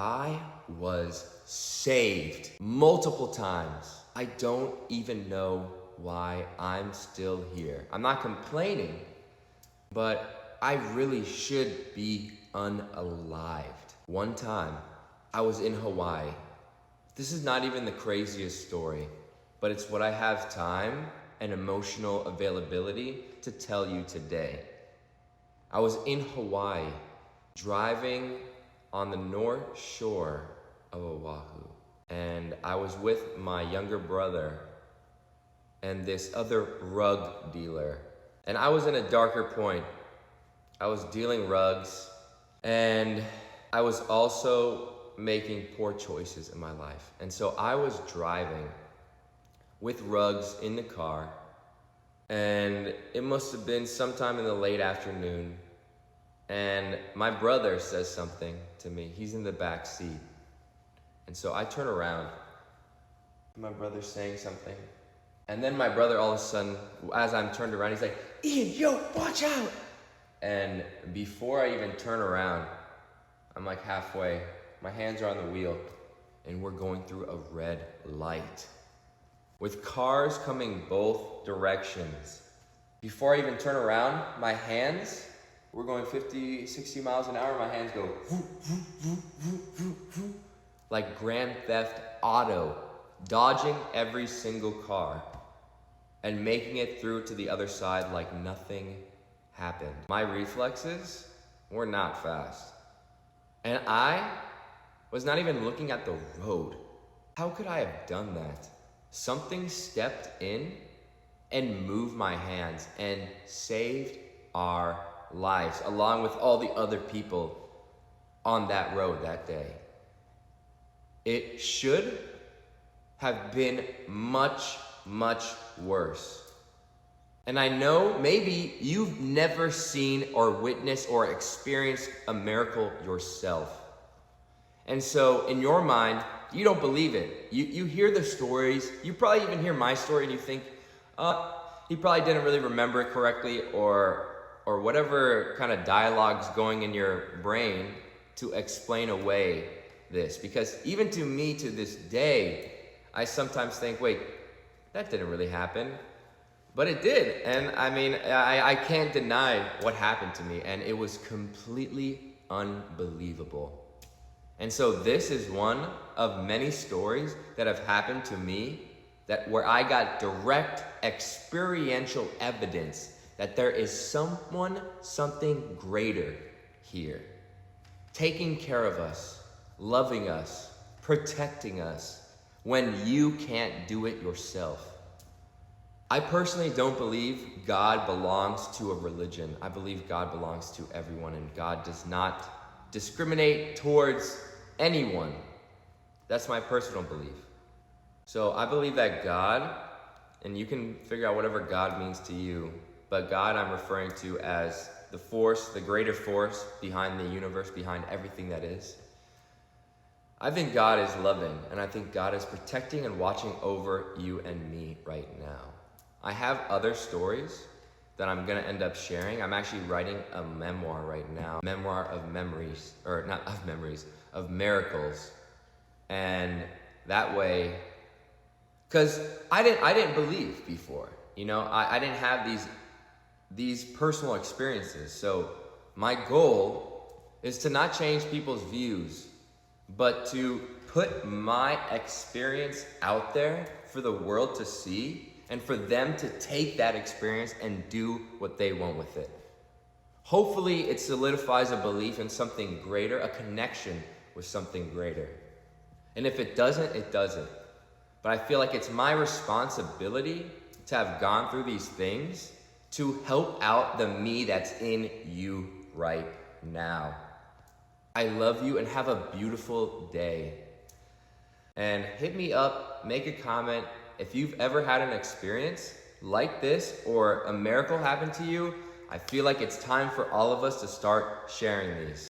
I was saved multiple times. I don't even know why I'm still here. I'm not complaining, but I really should be unalived. One time, I was in Hawaii. This is not even the craziest story, but it's what I have time and emotional availability to tell you today. I was in Hawaii, driving on the north shore of Oahu, and I was with my younger brother and this other rug dealer. And I was in a darker point. I was dealing rugs, and I was also making poor choices in my life. And so I was driving with rugs in the car, and it must have been sometime in the late afternoon, and my brother says something to me. He's in the back seat. And so I turn around. My brother's saying something. And then my brother, all of a sudden, as I'm turned around, he's like, "Ian, yo, watch out!" And before I even turn around, I'm like halfway. My hands are on the wheel, and we're going through a red light with cars coming both directions. Before I even turn around, my hands, we're going 50, 60 miles an hour. My hands go like Grand Theft Auto, dodging every single car and making it through to the other side like nothing happened. My reflexes were not fast. And I was not even looking at the road. How could I have done that? Something stepped in and moved my hands and saved our lives, along with all the other people on that road that day. It should have been much, much worse. And I know maybe you've never seen or witnessed or experienced a miracle yourself. And so in your mind, you don't believe it. You hear the stories, you probably even hear my story and you think, he probably didn't really remember it correctly, or whatever kind of dialogue's going in your brain to explain away this. Because even to me, to this day, I sometimes think, wait, that didn't really happen. But it did. And I mean, I can't deny what happened to me. And it was completely unbelievable. And so this is one of many stories that have happened to me where I got direct experiential evidence that there is someone, something greater here, taking care of us, loving us, protecting us when you can't do it yourself. I personally don't believe God belongs to a religion. I believe God belongs to everyone, and God does not discriminate towards anyone. That's my personal belief. So I believe that God, and you can figure out whatever God means to you, but God I'm referring to as the force, the greater force behind the universe, behind everything that is. I think God is loving, and I think God is protecting and watching over you and me right now. I have other stories that I'm gonna end up sharing. I'm actually writing a memoir right now, memoir of memories, or not of memories, of miracles. And that way, because I didn't believe before, you know, I didn't have these personal experiences. So my goal is to not change people's views, but to put my experience out there for the world to see and for them to take that experience and do what they want with it. Hopefully it solidifies a belief in something greater, a connection with something greater. And if it doesn't, it doesn't. But I feel like it's my responsibility to have gone through these things to help out the me that's in you right now. I love you and have a beautiful day. And hit me up, make a comment. If you've ever had an experience like this or a miracle happened to you, I feel like it's time for all of us to start sharing these.